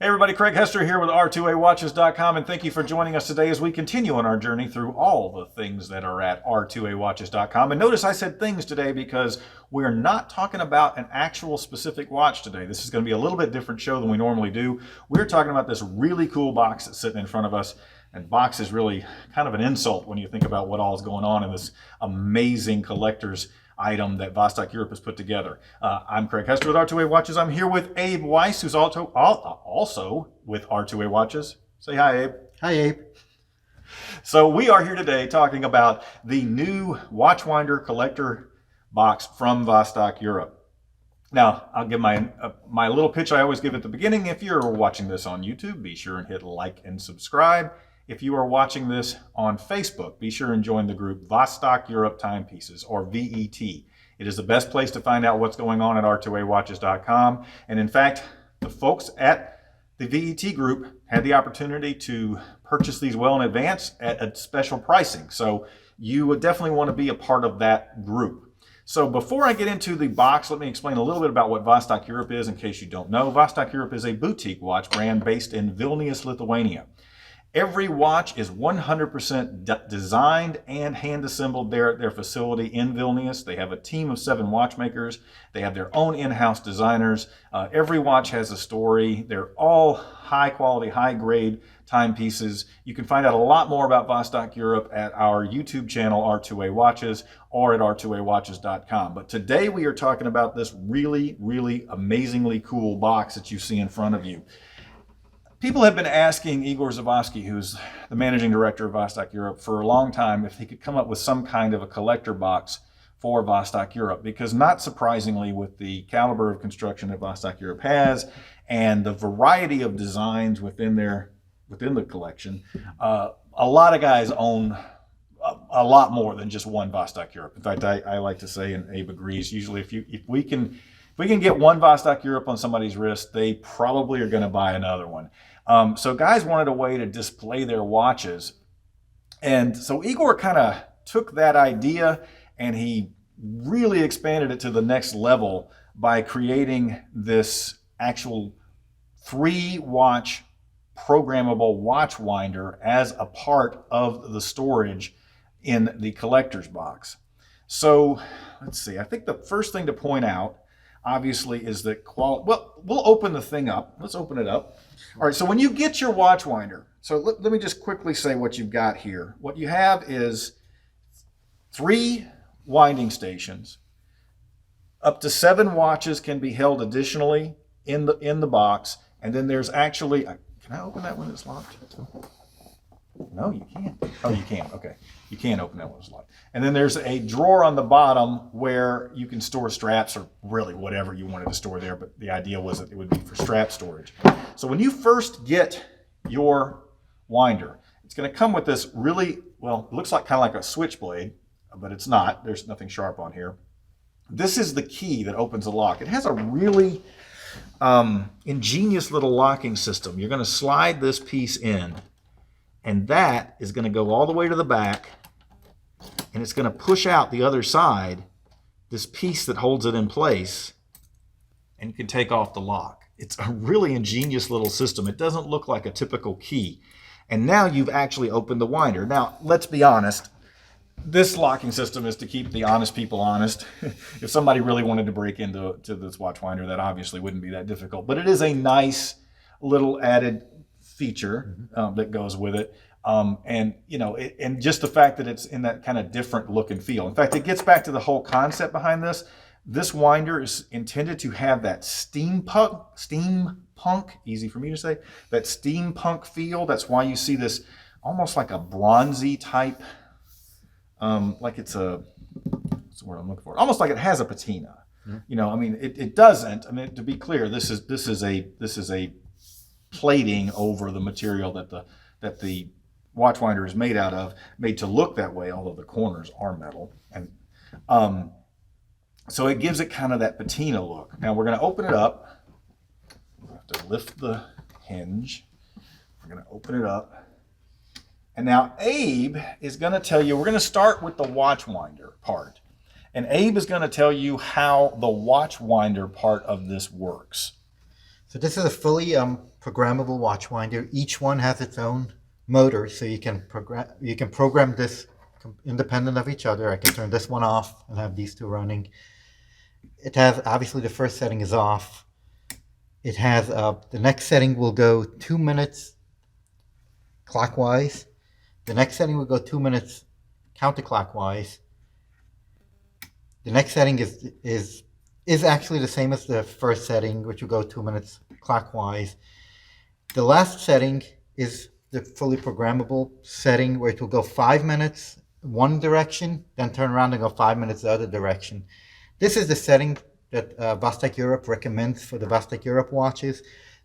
Everybody, Craig Hester here with R2AWatches.com, and thank you for joining us today as we continue on our journey through all the things that are at R2AWatches.com. And notice I said things today because we're not talking about an actual specific watch today. This is going to be a little bit different show than we normally do. We're talking about this really cool box that's sitting in front of us. And box is really kind of an insult when you think about what all is going on in this amazing collector's item that Vostok-Europe has put together. I'm Craig Hester with R2A Watches. I'm here with Abe Weiss, who's also with R2A Watches. Say hi, Abe. Hi, Abe. So we are here today talking about the new Watchwinder collector box from Vostok-Europe. Now, I'll give my little pitch I always give at the beginning. If you're watching this on YouTube, be sure and hit like and subscribe. If you are watching this on Facebook, be sure and join the group Vostok-Europe Timepieces, or VET. It is the best place to find out what's going on at R2AWatches.com. And in fact, the folks at the VET group had the opportunity to purchase these well in advance at a special pricing. So you would definitely want to be a part of that group. So before I get into the box, let me explain a little bit about what Vostok-Europe is in case you don't know. Vostok-Europe is a boutique watch brand based in Vilnius, Lithuania. Every watch is 100% designed and hand-assembled there at their facility in Vilnius. They have a team of 7 watchmakers. They have their own in-house designers. Every watch has a story. They're all high-quality, high-grade timepieces. You can find out a lot more about Vostok-Europe at our YouTube channel, R2A Watches, or at R2AWatches.com. But today we are talking about this really, really amazingly cool box that you see in front of you. People have been asking Igor Zavosky, who's the managing director of Vostok-Europe, for a long time if he could come up with some kind of a collector box for Vostok-Europe, because not surprisingly, with the caliber of construction that Vostok-Europe has and the variety of designs within the collection, a lot of guys own a lot more than just one Vostok-Europe. In fact, I like to say, and Abe agrees, usually if we can get one Vostok-Europe on somebody's wrist, they probably are going to buy another one. So guys wanted a way to display their watches. And so Igor kind of took that idea and he really expanded it to the next level by creating this actual 3-watch programmable watch winder as a part of the storage in the collector's box. So let's see, I think the first thing to point out obviously is that quality. Well, we'll open the thing up. Let's open it up. All right, so when you get your watch winder, so let me just quickly say what you've got here. What you have is 3 winding stations. Up to 7 watches can be held additionally in the box, and then there's actually, can I open that when it's locked? No, you can't. Oh, you can. Okay. You can open that when it's locked. And then there's a drawer on the bottom where you can store straps, or really whatever you wanted to store there, but the idea was that it would be for strap storage. So when you first get your winder, it's going to come with this really, well, it looks like kind of like a switchblade, but it's not. There's nothing sharp on here. This is the key that opens the lock. It has a really ingenious little locking system. You're going to slide this piece in, and that is going to go all the way to the back, and it's going to push out the other side, this piece that holds it in place, and you can take off the lock. It's a really ingenious little system. It doesn't look like a typical key. And now you've actually opened the winder. Now, let's be honest. This locking system is to keep the honest people honest. If somebody really wanted to break into this watch winder, that obviously wouldn't be that difficult. But it is a nice little added feature that goes with it. And you know, and just the fact that it's in that kind of different look and feel. In fact, it gets back to the whole concept behind this. This winder is intended to have that steampunk, easy for me to say, that steampunk feel. That's why you see this almost like a bronzy type, like it's a, what's the word I'm looking for? Almost like it has a patina. You know, I mean, it doesn't. I mean, to be clear, this is a plating over the material that the watch winder is made out of, made to look that way, although the corners are metal. And so it gives it kind of that patina look. Now we're going to open it up. We'll have to lift the hinge. We're going to open it up. And now Abe is going to tell you, we're going to start with the watch winder part. And Abe is going to tell you how the watch winder part of this works. So this is a fully programmable watch winder. Each one has its own motor, so you can program this independent of each other. I can turn this one off and have these two running. It has, obviously the first setting is off. It has the next setting will go 2 minutes clockwise. The next setting will go 2 minutes counterclockwise. The next setting is actually the same as the first setting, which will go 2 minutes clockwise. The last setting is the fully programmable setting, where it will go 5 minutes one direction, then turn around and go 5 minutes the other direction. This is the setting that Vostok-Europe recommends for the Vostok-Europe watches.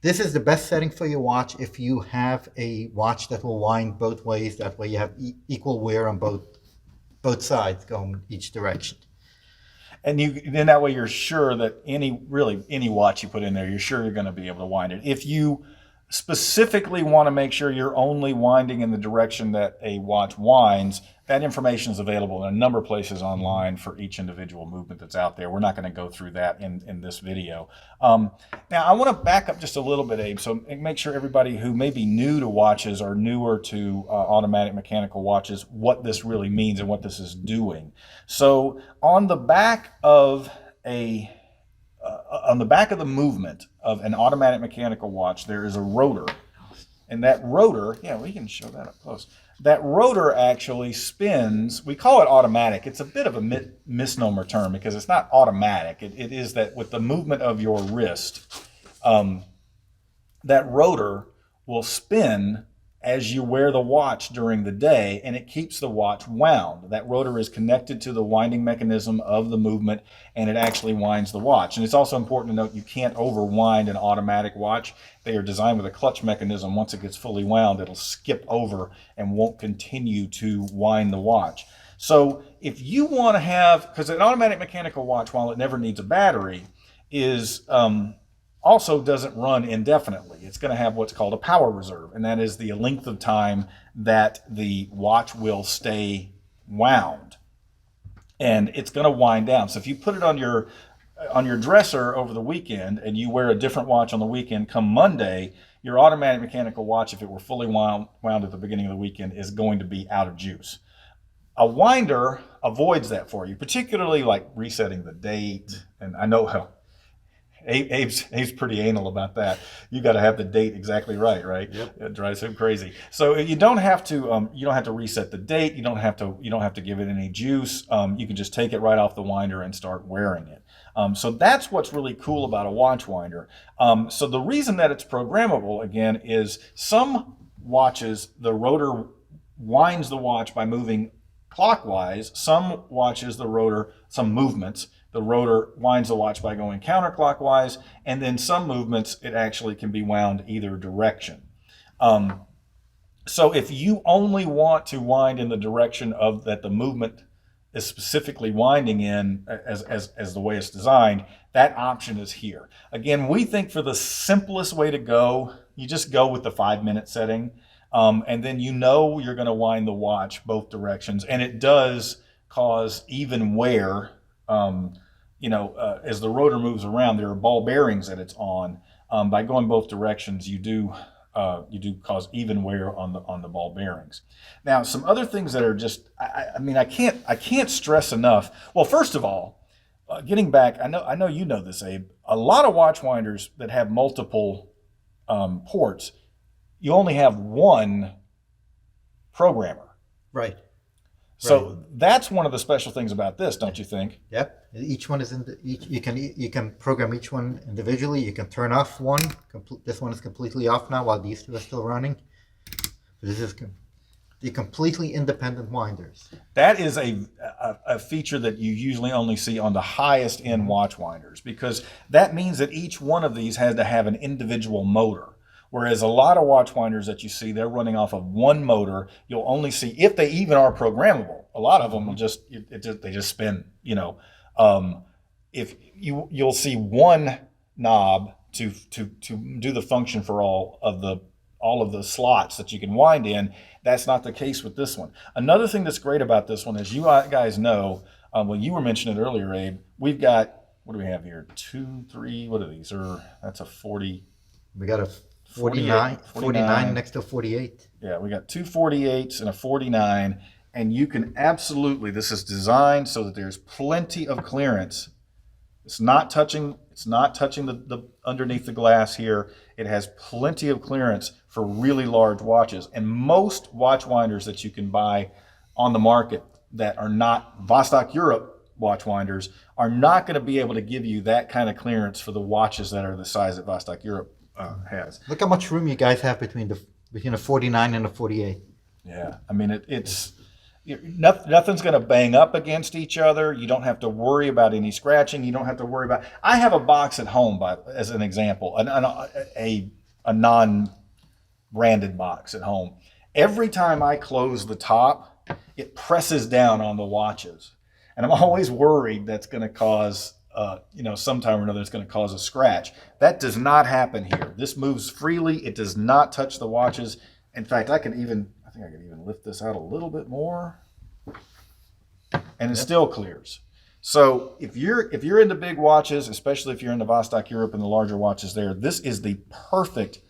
This is the best setting for your watch if you have a watch that will wind both ways. That way you have equal wear on both sides going each direction. And then that way you're sure that any watch you put in there, you're sure you're going to be able to wind it. If you specifically want to make sure you're only winding in the direction that a watch winds, that information is available in a number of places online for each individual movement that's out there. We're not going to go through that in this video. Now, I want to back up just a little bit, Abe, so make sure everybody who may be new to watches or newer to automatic mechanical watches, what this really means and what this is doing. So on the back of the movement of an automatic mechanical watch, there is a rotor. And that rotor, yeah, we can show that up close. That rotor actually spins. We call it automatic. It's a bit of a misnomer term because it's not automatic. It is that with the movement of your wrist, that rotor will spin as you wear the watch during the day, and it keeps the watch wound. That rotor is connected to the winding mechanism of the movement, and it actually winds the watch. And it's also important to note you can't overwind an automatic watch. They are designed with a clutch mechanism. Once it gets fully wound, it'll skip over and won't continue to wind the watch. So if you want to have, because an automatic mechanical watch, while it never needs a battery, is also doesn't run indefinitely. It's going to have what's called a power reserve, and that is the length of time that the watch will stay wound. And it's going to wind down. So if you put it on your dresser over the weekend and you wear a different watch on the weekend, come Monday, your automatic mechanical watch, if it were fully wound at the beginning of the weekend, is going to be out of juice. A winder avoids that for you, particularly like resetting the date. And I know how Abe's pretty anal about that. You got to have the date exactly right? Yep. It drives him crazy. So you don't have to reset the date. You don't have to give it any juice. You can just take it right off the winder and start wearing it. So that's what's really cool about a watch winder. So the reason that it's programmable again is some watches the rotor winds the watch by moving clockwise. Some watches some movements, the rotor winds the watch by going counterclockwise, and then some movements it actually can be wound either direction. So if you only want to wind in the direction of that the movement is specifically winding in as the way it's designed, that option is here. Again, we think for the simplest way to go, you just go with the 5-minute setting, and then you're going to wind the watch both directions, and it does cause even wear. As the rotor moves around, there are ball bearings that it's on. By going both directions, you do cause even wear on the ball bearings. Now, some other things that are just, I can't stress enough. Well, first of all, getting back, I know you know this, Abe. A lot of watch winders that have multiple ports, you only have one programmer. Right. So that's one of the special things about this, don't you think? Yep. Each one is you can program each one individually. You can turn off one. This one is completely off now while these two are still running. This is the completely independent winders. That is a feature that you usually only see on the highest end watch winders, because that means that each one of these has to have an individual motor. Whereas a lot of watch winders that you see, they're running off of one motor. You'll only see, if they even are programmable, a lot of them will just spin. If you'll see one knob to do the function for all of the slots that you can wind in. That's not the case with this one. Another thing that's great about this one, as you guys know, when you were mentioning it earlier, Abe, we've got what do we have here? 2, 3, what are these? That's a 40. We got a 49 next to 48. Yeah, we got 2 48s and a 49. And you can absolutely, this is designed so that there's plenty of clearance. It's not touching the underneath the glass here. It has plenty of clearance for really large watches. And most watch winders that you can buy on the market that are not Vostok-Europe watch winders are not going to be able to give you that kind of clearance for the watches that are the size that Vostok-Europe has. Look how much room you guys have between a 49 and a 48. Yeah, I mean nothing's going to bang up against each other. You don't have to worry about any scratching. You don't have to worry about. I have a box at home, as an example, a non-branded box at home. Every time I close the top, it presses down on the watches, and I'm always worried that's going to cause, sometime or another, it's going to cause a scratch. That does not happen here. This moves freely. It does not touch the watches. In fact, I think I can even lift this out a little bit more, and it still clears. So if you're into big watches, especially if you're into Vostok-Europe and the larger watches there, this is the perfect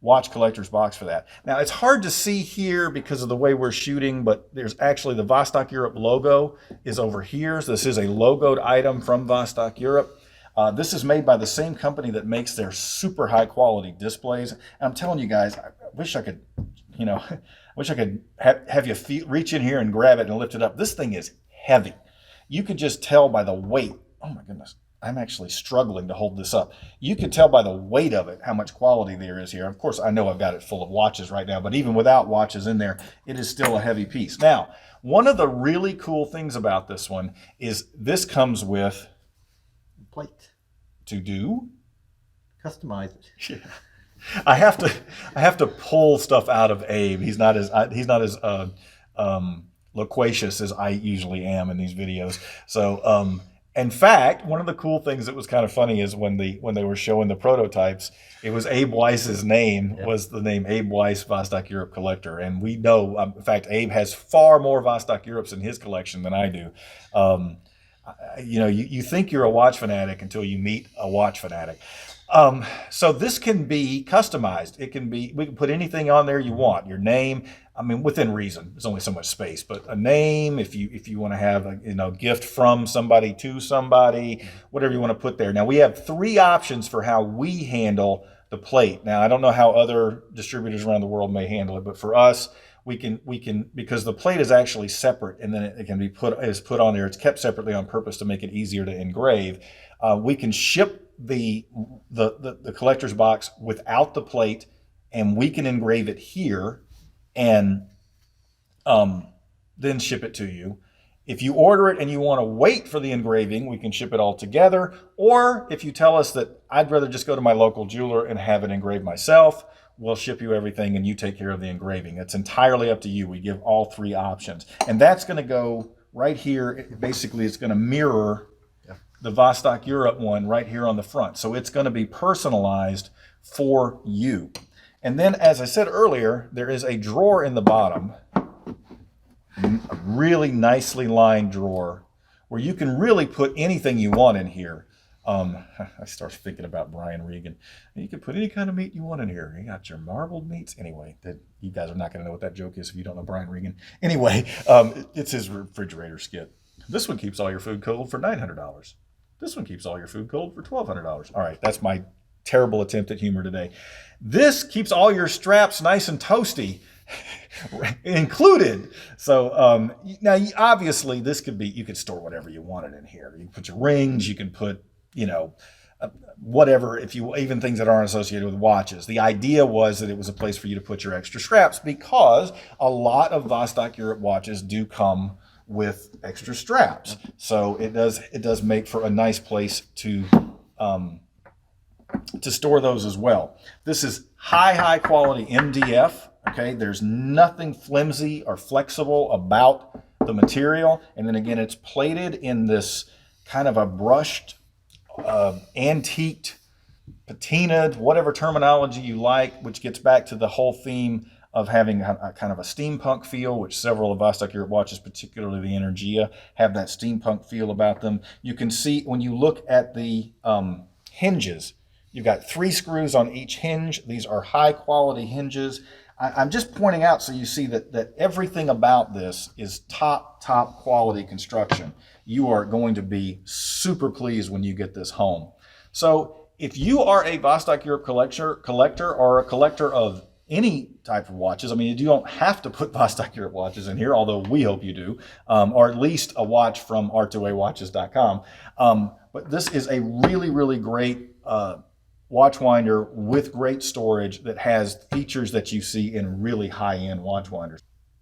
watch collector's box for that. Now, it's hard to see here because of the way we're shooting, but there's actually the Vostok-Europe logo is over here. So this is a logoed item from Vostok-Europe. This is made by the same company that makes their super high quality displays. And I'm telling you guys, I wish I could, have you reach in here and grab it and lift it up. This thing is heavy. You could just tell by the weight. Oh my goodness, I'm actually struggling to hold this up. You can tell by the weight of it how much quality there is here. Of course, I know I've got it full of watches right now, but even without watches in there, it is still a heavy piece. Now, one of the really cool things about this one is this comes with plate to do customize it. Yeah. I have to pull stuff out of Abe. He's not as loquacious as I usually am in these videos. So in fact, one of the cool things that was kind of funny is when they were showing the prototypes, it was Abe Weiss's name was the name Abe Weiss Vostok-Europe Collector, and we know, in fact, Abe has far more Vostok-Europes in his collection than I do. You think you're a watch fanatic until you meet a watch fanatic. So this can be customized. We can put anything on there you want. Your name, I mean, within reason. There's only so much space, but a name, if you want to have a gift from somebody to somebody, whatever you want to put there. Now we have 3 options for how we handle the plate. Now I don't know how other distributors around the world may handle it, but for us, we can because the plate is actually separate, and then it can be put on there. It's kept separately on purpose to make it easier to engrave. We can ship the collector's box without the plate, and we can engrave it here and then ship it to you. If you order it and you want to wait for the engraving, we can ship it all together. Or if you tell us that I'd rather just go to my local jeweler and have it engraved myself, we'll ship you everything and you take care of the engraving. It's entirely up to you. We give all 3 options. And that's going to go right here. Basically, it's going to mirror the Vostok-Europe one right here on the front. So it's going to be personalized for you. And then, as I said earlier, there is a drawer in the bottom, a really nicely lined drawer, where you can really put anything you want in here. I start thinking about Brian Regan. You can put any kind of meat you want in here. You got your marbled meats. Anyway, you guys are not going to know what that joke is if you don't know Brian Regan. Anyway, it's his refrigerator skit. This one keeps all your food cold for $900. This one keeps all your food cold for $1,200. All right, that's my terrible attempt at humor today. This keeps all your straps nice and toasty included. So now obviously this could be, you could store whatever you wanted in here. You can put your rings, you can put, whatever, even things that aren't associated with watches. The idea was that it was a place for you to put your extra straps, because a lot of Vostok-Europe watches do come with extra straps. So it does make for a nice place to store those as well. This is high quality MDF. Okay, there's nothing flimsy or flexible about the material. And then again, it's plated in this kind of a brushed, antiqued, patinaed, whatever terminology you like, which gets back to the whole theme of having a kind of a steampunk feel, which several of Vostok-Europe watches, particularly the Energia, have that steampunk feel about them. You can see when you look at the hinges, you've got 3 screws on each hinge. These are high quality hinges. I'm just pointing out so you see that everything about this is top quality construction. You are going to be super pleased when you get this home. So if you are a Vostok-Europe collector or a collector of any type of watches, I mean, you don't have to put Vostok-Europe watches in here, although we hope you do, or at least a watch from r2awatches.com. But this is a really great watch winder with great storage that has features that you see in really high-end watch winders.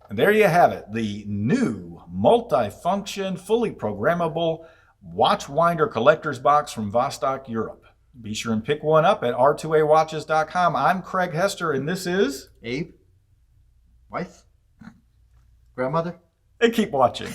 And there you have it, the new multi-function, fully programmable watch winder collector's box from Vostok-Europe. Be sure and pick one up at r2awatches.com. I'm Craig Hester, and this is Abe, wife, grandmother. And keep watching.